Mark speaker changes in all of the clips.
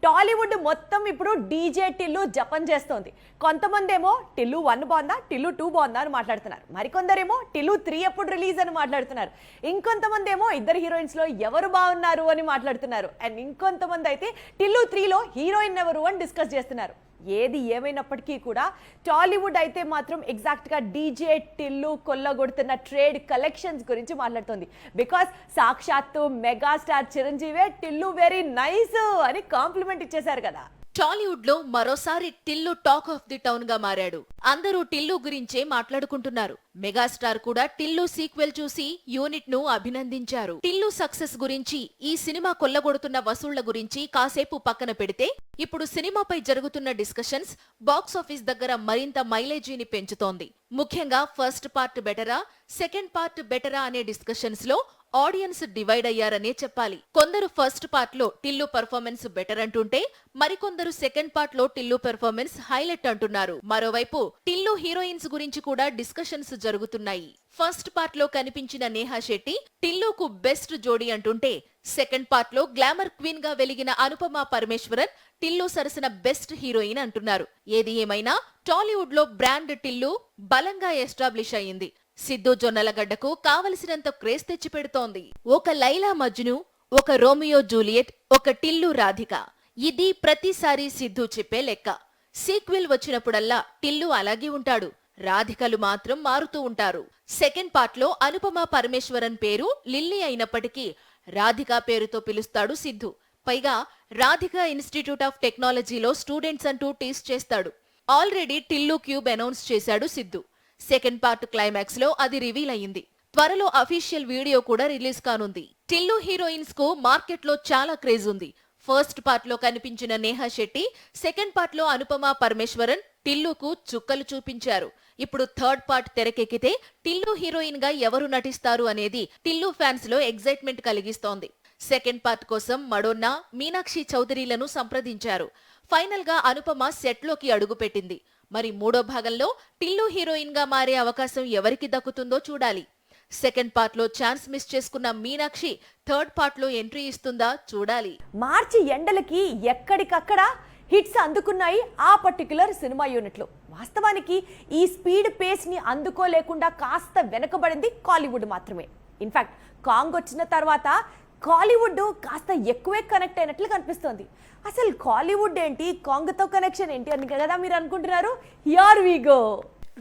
Speaker 1: టాలీవుడ్ మొత్తం ఇప్పుడు డీజే టిల్లు జపం చేస్తోంది. కొంతమంది ఏమో టిల్లు 1 బాగుందా, టిల్లు 2 బాగుందా అని మాట్లాడుతున్నారు. మరికొందరేమో టిల్లు 3 ఎప్పుడు రిలీజ్ అని మాట్లాడుతున్నారు. ఇంకొంతమంది ఏమో ఇద్దరు హీరోయిన్స్ లో ఎవరు బాగున్నారు అని మాట్లాడుతున్నారు. అండ్ ఇంకొంతమంది అయితే టిల్లు 3లో హీరోయిన్ ఎవరు అని డిస్కస్ చేస్తున్నారు. ఏది ఏమైనప్పటికీ కూడా టాలీవుడ్ అయితే మాత్రం ఎగ్జాక్ట్ గా డీజే టిల్లు కొల్లగొడుతున్న ట్రేడ్ కలెక్షన్స్ గురించి మాట్లాడుతుంది. బికాస్ సాక్షాత్తు మెగాస్టార్ చిరంజీవే టిల్లు వెరీ నైస్ అని కాంప్లిమెంట్ ఇచ్చేశారు కదా.
Speaker 2: టాలీవుడ్ లో మరోసారి Tillu talk of the town గా మారాడు. అందరూ టిల్లు గురించే మాట్లాడుకుంటున్నారు. మెగాస్టార్ కూడా టిల్లు సీక్వెల్ చూసి యూనిట్ ను అభినందించారు. టిల్లు సక్సెస్ గురించి, ఈ సినిమా కొల్లగొడుతున్న వసూళ్ల గురించి కాసేపు పక్కన పెడితే, ఇప్పుడు సినిమాపై జరుగుతున్న డిస్కషన్స్ బాక్స్ ఆఫీస్ దగ్గర మరింత మైలేజీని పెంచుతోంది. ముఖ్యంగా ఫస్ట్ పార్ట్ బెటరా, సెకండ్ పార్ట్ బెటరా అనే డిస్కషన్స్ లో ఆడియన్స్ డివైడ్ అయ్యారనే చెప్పాలి. కొందరు ఫస్ట్ పార్ట్ లో టిల్లు పర్ఫార్మెన్స్ బెటర్ అంటుంటే, మరికొందరు సెకండ్ పార్ట్ లో టిల్లు పెర్ఫార్మెన్స్ హైలైట్ అంటున్నారు. మరోవైపు టిల్లు హీరోయిన్స్ గురించి కూడా డిస్కషన్స్ జరుగుతున్నాయి. ఫస్ట్ పార్ట్ లో కనిపించిన నేహా శెట్టి టిల్లుకు బెస్ట్ జోడీ అంటుంటే, సెకండ్ పార్ట్ లో గ్లామర్ క్వీన్ గా వెలిగిన అనుపమ పరమేశ్వరన్ టిల్లు సరసన బెస్ట్ హీరోయిన్ అంటున్నారు. ఏది ఏమైనా టాలీవుడ్ లో బ్రాండ్ టిల్లు బలంగా ఎస్టాబ్లిష్ అయింది. సిద్ధు జొన్నలగడ్డకు కావలసినంత క్రేజ్ తెచ్చిపెడుతోంది. ఒక లైలా మజ్ను, ఒక రోమియో జూలియట్, ఒక టిల్లు రాధిక. ఇది ప్రతిసారి సిద్ధు చెప్పే లెక్క. సీక్వెల్ వచ్చినప్పుడల్లా టిల్లు అలాగే ఉంటాడు, రాధికలు మాత్రం మారుతూ ఉంటారు. సెకండ్ పార్ట్ లో అనుపమ పరమేశ్వరన్ పేరు లిల్లీ అయినప్పటికీ రాధిక పేరుతో పిలుస్తాడు సిద్ధు. పైగా రాధిక ఇన్స్టిట్యూట్ ఆఫ్ టెక్నాలజీలో స్టూడెంట్స్ అంటూ టీస్ చేస్తాడు. ఆల్రెడీ టిల్లు క్యూబ్ అనౌన్స్ చేశాడు సిద్ధు. సెకండ్ పార్ట్ క్లైమాక్స్ లో అది రివీల్ అయ్యింది. త్వరలో అఫీషియల్ వీడియో కూడా రిలీజ్ కానుంది. టిల్లు హీరోయిన్స్ కు మార్కెట్ లో చాలా క్రేజ్ ఉంది. ఫస్ట్ పార్ట్ లో కనిపించిన నేహా శెట్టి, సెకండ్ పార్ట్ లో అనుపమ పరమేశ్వరన్ టిల్లుకు చుక్కలు చూపించారు. ఇప్పుడు థర్డ్ పార్ట్ తెరకెక్కితే టిల్లు హీరోయిన్ గా ఎవరు నటిస్తారు అనేది టిల్లు ఫ్యాన్స్ లో ఎగ్జైట్మెంట్ కలిగిస్తోంది. సెకండ్ పార్ట్ కోసం మడోన్నా, మీనాక్షి చౌదరిలను సంప్రదించారు. ఫైనల్ గా అనుపమ సెట్ లోకి అడుగుపెట్టింది. మరి మూడో భాగంలో టిల్లు హీరోయిన్ గా మారే అవకాశం ఎవరికి దక్కుతుందో చూడాలి. సెకండ్ పార్ట్ లో ఛాన్స్ మిస్ చేసుకున్న మీనాక్షి థర్డ్ పార్ట్ లో ఎంట్రీ ఇస్తుందా చూడాలి.
Speaker 1: మార్చి ఎండలకి ఎక్కడికక్కడ హిట్స్ అందుకున్నాయి ఆ పర్టిక్యులర్ సినిమా యూనిట్లు. వాస్తవానికి ఈ స్పీడ్ పేస్ ని అందుకోలేకుండా కాస్త వెనకబడింది కాలీవుడ్ మాత్రమే. ఇన్ఫాక్ట్ కాంగ్ వచ్చిన తర్వాత కాలీవుడ్ కాస్త ఎక్కువే కనెక్ట్ అయినట్లు కనిపిస్తోంది. అసలు కాలీవుడ్ ఏంటి, కాంగ్తో కనెక్షన్ ఏంటి అని కదా మీరు అనుకుంటున్నారు. Here we go.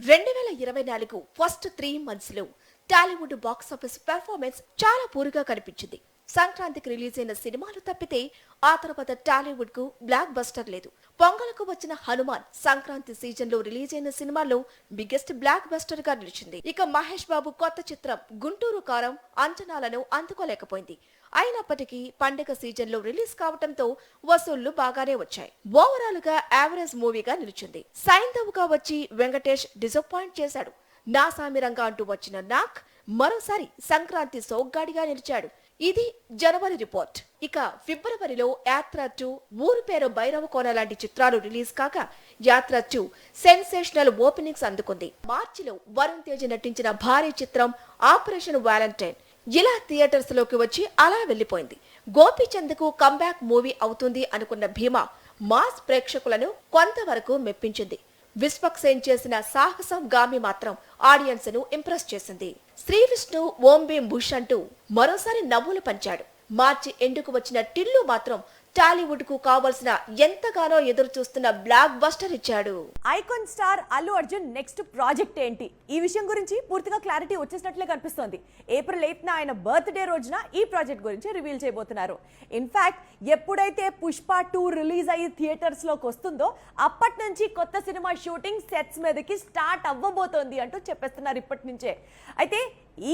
Speaker 2: 2024 first 3 months లో టాలీవుడ్ బాక్స్ ఆఫీస్ పెర్ఫార్మెన్స్ చాలా పూర్గా కనిపించింది. సంక్రాంతికి రిలీజ్ అయిన సినిమాలు తప్పితే ఆ తర్వాత టాలీవుడ్ కు బ్లాక్ బస్టర్ లేదు. పొంగలకు వచ్చిన హనుమాన్ సంక్రాంతి సీజన్ లో రిలీజ్ అయిన సినిమాల్లో బిగ్గెస్ట్ బ్లాక్ బస్టర్ గా నిలిచింది. ఇక మహేష్ బాబు కొత్త చిత్రం గుంటూరు కారం అంచనాలను అందుకోలేకపోయింది. అయినప్పటికీ పండుగ సీజన్ లో రిలీజ్ కావడంతో వసూళ్లు బాగానే వచ్చాయి. ఓవరాల్ గా యావరేజ్ మూవీగా నిలిచింది. సైంధవ్గా వచ్చి వెంకటేష్ డిసప్పాయింట్ చేశాడు. నా సామిరంగా అంటూ వచ్చిన నాక్ మరోసారి సంక్రాంతి సోగ్గాడిగా నిలిచాడు. ఇది జనవరి రిపోర్ట్. ఇక ఫిబ్రవరిలో యాత్ర 2, ఊరు పేరు భైరవ కోన లాంటి చిత్రాలు రిలీజ్ కాగా యాత్ర 2 సెన్సేషనల్ ఓపెనింగ్స్ అందుకుంది. మార్చిలో వరుణ్ తేజ్ నటించిన భారీ చిత్రం ఆపరేషన్ వాలంటైన్ ఇలా థియేటర్స్ లోకి వచ్చి అలా వెళ్లిపోయింది. గోపీచంద్ కు కంబ్యాక్ మూవీ అవుతుంది అనుకున్న భీమా మాస్ ప్రేక్షకులను కొంతవరకు మెప్పించింది. విశ్వక్సేన్ చేసిన సాహసం గామి మాత్రం ఆడియన్స్ ను ఇంప్రెస్ చేసింది. శ్రీ విష్ణు ఓం భీం బుష్ అంటూ మరోసారి నవ్వులు పంచాడు. మార్చి ఎండుకు వచ్చిన టిల్లు మాత్రం టాలీవుడ్ కు కావాల్సిన ఎంతగానో ఎదురు చూస్తున్న బ్లాక్ బస్టర్ ఇచ్చాడు.
Speaker 1: Icon star Allu Arjun next project ఏంటి, ఈ విషయం గురించి పూర్తిగా క్లారిటీ వచ్చేసినట్లే కనిపిస్తోంది. ఏప్రిల్ 8న ఆయన బర్త్డే రోజున ఈ ప్రాజెక్ట్ గురించి రివీల్ చేయబోతున్నారు. ఇన్ఫాక్ట్ ఎప్పుడైతే పుష్ప 2 రిలీజ్ అయ్యి థియేటర్స్ లోకి వస్తుందో అప్పటి నుంచి కొత్త సినిమా షూటింగ్ సెట్స్ మీదకి స్టార్ట్ అవ్వబోతోంది అంటూ చెప్పేస్తున్నారు ఇప్పటి నుంచే. అయితే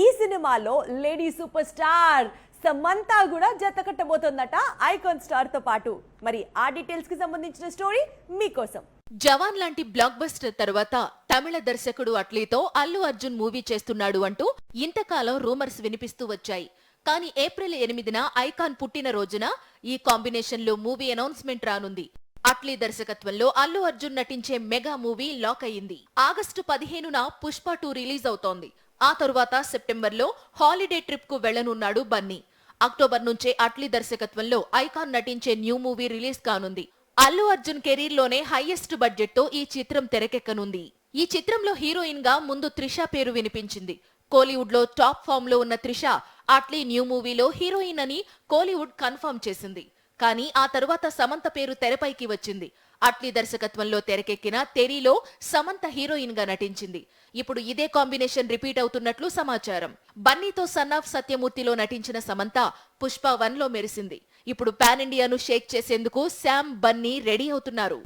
Speaker 1: ఈ సినిమాలో లేడీ సూపర్ స్టార్ సమంతా కూడా జత కట్టబోతోందట ఐకాన్ స్టార్ తో పాటు. మరి ఆ డీటెయిల్స్ కి సంబంధించిన స్టోరీ మీకోసం.
Speaker 2: జవాన్ లాంటి బ్లాక్ బస్టర్ తరువాత తమిళ దర్శకుడు అట్లీతో అల్లు అర్జున్ మూవీ చేస్తున్నాడు అంటూ ఇంతకాలం రూమర్స్ వినిపిస్తూ వచ్చాయి. కానీ ఏప్రిల్ 8న ఐకాన్ పుట్టిన రోజున ఈ కాంబినేషన్ లో మూవీ అనౌన్స్మెంట్ రానుంది. అట్లీ దర్శకత్వంలో అల్లు అర్జున్ నటించే మెగా మూవీ లాక్ అయింది. ఆగస్టు 15న పుష్ప 2 రిలీజ్ అవుతోంది. ఆ తరువాత సెప్టెంబర్లో హాలిడే ట్రిప్ కు వెళ్లనున్నాడు బన్నీ. అక్టోబర్ నుంచే అట్లీ దర్శకత్వంలో ఐకాన్ నటించే న్యూ మూవీ రిలీజ్ కానుంది. అల్లు అర్జున్ కెరీర్ లోనే హైయెస్ట్ బడ్జెట్ తో ఈ చిత్రం తెరకెక్కనుంది. ఈ చిత్రంలో హీరోయిన్ గా ముందు త్రిష పేరు వినిపించింది. కోలీవుడ్ లో టాప్ ఫామ్ లో ఉన్న త్రిష అట్లీ న్యూ మూవీలో హీరోయిన్ అని కోలీవుడ్ కన్ఫర్మ్ చేసింది. కానీ ఆ తరువాత సమంత పేరు తెరపైకి వచ్చింది. అట్లీ దర్శకత్వంలో తెరకెక్కిన తెరీలో సమంత హీరోయిన్ గా నటించింది. ఇప్పుడు ఇదే కాంబినేషన్ రిపీట్ అవుతున్నట్లు సమాచారం. బన్నీతో సన్ ఆఫ్ సత్యమూర్తిలో నటించిన సమంత పుష్ప 1 లో మెరిసింది. ఇప్పుడు పాన్ ఇండియాను షేక్ చేసేందుకు శామ్, బన్నీ రెడీ అవుతున్నారు.